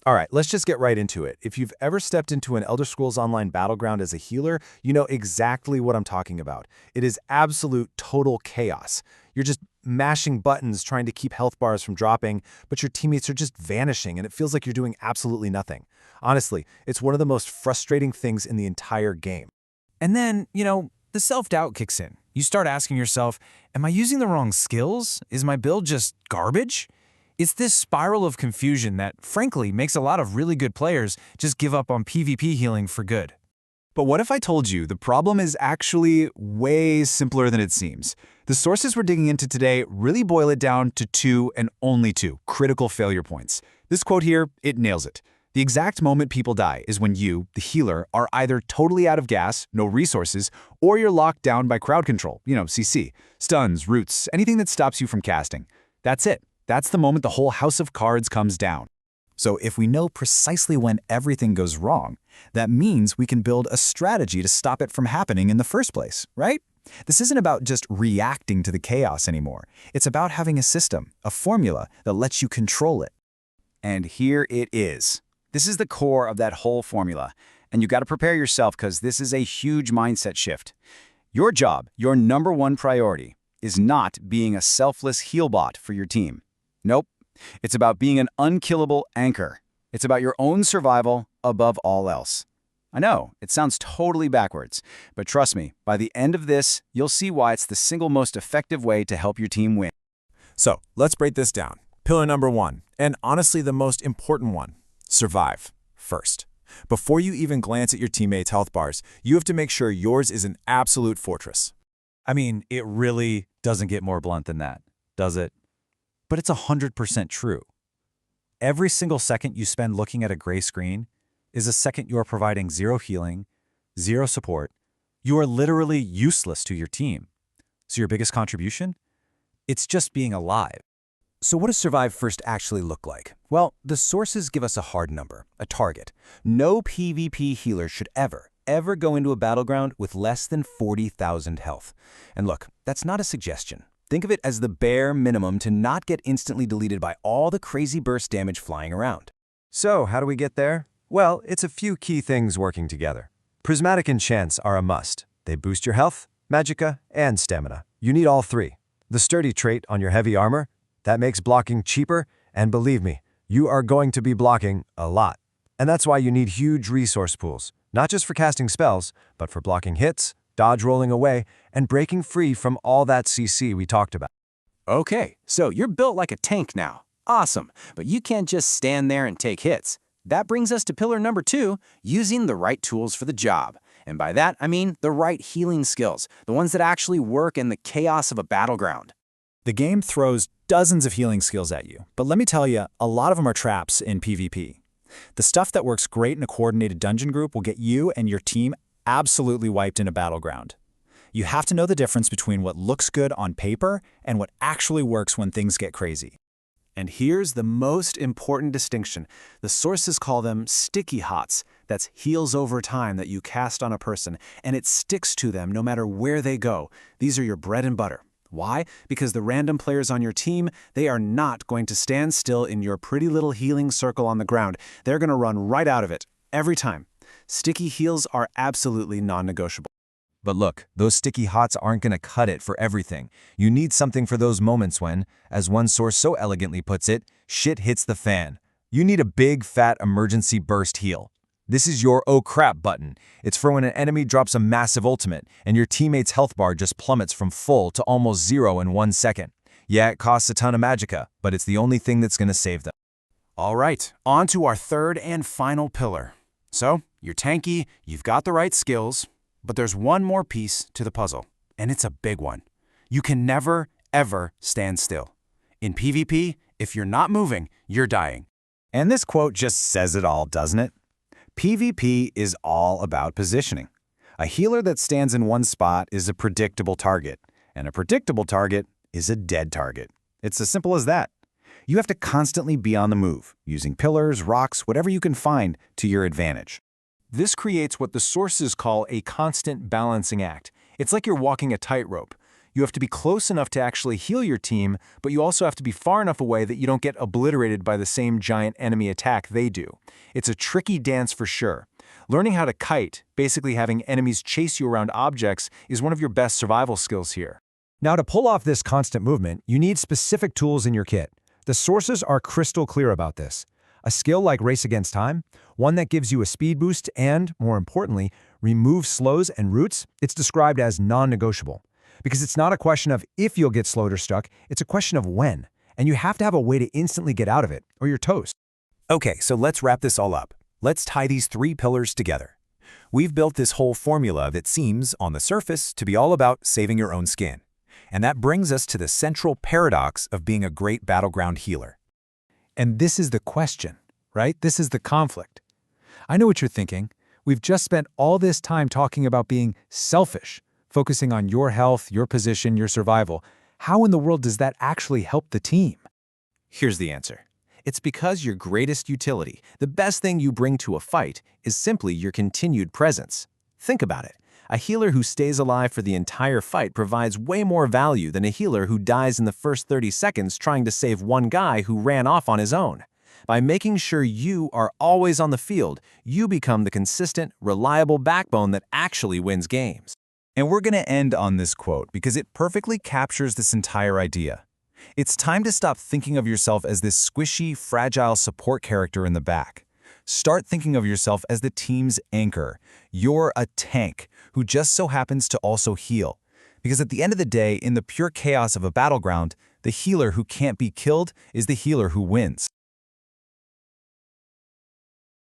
All right, let's just get right into it. If you've ever stepped into an Elder Scrolls Online battleground as a healer, you know exactly what I'm talking about. It is absolute total chaos. You're just mashing buttons trying to keep health bars from dropping, but your teammates are just vanishing and it feels like you're doing absolutely nothing. Honestly, it's one of the most frustrating things in the entire game. And then, the self-doubt kicks in. You start asking yourself, am I using the wrong skills? Is my build just garbage? It's this spiral of confusion that, frankly, makes a lot of really good players just give up on PvP healing for good. But what if I told you the problem is actually way simpler than it seems? The sources we're digging into today really boil it down to two and only two critical failure points. This quote here, it nails it. The exact moment people die is when you, the healer, are either totally out of gas, no resources, or you're locked down by crowd control, CC, stuns, roots, anything that stops you from casting. That's it. That's the moment the whole house of cards comes down. So if we know precisely when everything goes wrong, that means we can build a strategy to stop it from happening in the first place, right? This isn't about just reacting to the chaos anymore. It's about having a system, a formula that lets you control it. And here it is. This is the core of that whole formula. And you got to prepare yourself because this is a huge mindset shift. Your job, your #1 priority, is not being a selfless heal bot for your team. Nope. It's about being an unkillable anchor. It's about your own survival above all else. I know, it sounds totally backwards, but trust me, by the end of this, you'll see why it's the single most effective way to help your team win. So let's break this down. Pillar number 1, and honestly the most important one, survive first. Before you even glance at your teammates' health bars, you have to make sure yours is an absolute fortress. I mean, it really doesn't get more blunt than that, does it? But it's 100% true. Every single second you spend looking at a gray screen is a second you are providing zero healing, zero support. You are literally useless to your team. So your biggest contribution? It's just being alive. So what does survive first actually look like? Well, the sources give us a hard number, a target. No PvP healer should ever go into a battleground with less than 40,000 health. And look, that's not a suggestion. Think of it as the bare minimum to not get instantly deleted by all the crazy burst damage flying around. So how do we get there? Well, it's a few key things working together. Prismatic enchants are a must. They boost your health, magicka, and stamina. You need all three. The sturdy trait on your heavy armor, that makes blocking cheaper, and believe me, you are going to be blocking a lot. And that's why you need huge resource pools, not just for casting spells, but for blocking hits, dodge rolling away, and breaking free from all that CC we talked about. Okay, so you're built like a tank now. Awesome, but you can't just stand there and take hits. That brings us to pillar number 2, using the right tools for the job. And by that, I mean the right healing skills, the ones that actually work in the chaos of a battleground. The game throws dozens of healing skills at you, but let me tell you, a lot of them are traps in PvP. The stuff that works great in a coordinated dungeon group will get you and your team absolutely wiped in a battleground. You have to know the difference between what looks good on paper and what actually works when things get crazy. And here's the most important distinction. The sources call them sticky hots. That's heals over time that you cast on a person, and it sticks to them no matter where they go. These are your bread and butter. Why? Because the random players on your team, they are not going to stand still in your pretty little healing circle on the ground. They're going to run right out of it, every time. Sticky heals are absolutely non-negotiable. But look, those sticky hots aren't going to cut it for everything. You need something for those moments when, as one source so elegantly puts it, shit hits the fan. You need a big, fat emergency burst heal. This is your oh crap button. It's for when an enemy drops a massive ultimate and your teammate's health bar just plummets from full to almost 0 in 1 second. Yeah, it costs a ton of magicka, but it's the only thing that's going to save them. All right, on to our third and final pillar. So, you're tanky, you've got the right skills, but there's one more piece to the puzzle, and it's a big one. You can never, ever stand still. In PvP, if you're not moving, you're dying. And this quote just says it all, doesn't it? PvP is all about positioning. A healer that stands in one spot is a predictable target, and a predictable target is a dead target. It's as simple as that. You have to constantly be on the move, using pillars, rocks, whatever you can find to your advantage. This creates what the sources call a constant balancing act. It's like you're walking a tightrope. You have to be close enough to actually heal your team, but you also have to be far enough away that you don't get obliterated by the same giant enemy attack they do. It's a tricky dance for sure. Learning how to kite, basically having enemies chase you around objects, is one of your best survival skills here. Now, to pull off this constant movement, you need specific tools in your kit. The sources are crystal clear about this. A skill like Race Against Time, one that gives you a speed boost and, more importantly, removes slows and roots, it's described as non-negotiable. Because it's not a question of if you'll get slowed or stuck, it's a question of when. And you have to have a way to instantly get out of it, or you're toast. Okay, so let's wrap this all up. Let's tie these 3 pillars together. We've built this whole formula that seems, on the surface, to be all about saving your own skin. And that brings us to the central paradox of being a great battleground healer. And this is the question, right? This is the conflict. I know what you're thinking. We've just spent all this time talking about being selfish, focusing on your health, your position, your survival. How in the world does that actually help the team? Here's the answer. It's because your greatest utility, the best thing you bring to a fight, is simply your continued presence. Think about it. A healer who stays alive for the entire fight provides way more value than a healer who dies in the first 30 seconds trying to save one guy who ran off on his own. By making sure you are always on the field, you become the consistent, reliable backbone that actually wins games. And we're going to end on this quote because it perfectly captures this entire idea. It's time to stop thinking of yourself as this squishy, fragile support character in the back. Start thinking of yourself as the team's anchor. You're a tank who just so happens to also heal. Because at the end of the day, in the pure chaos of a battleground, the healer who can't be killed is the healer who wins.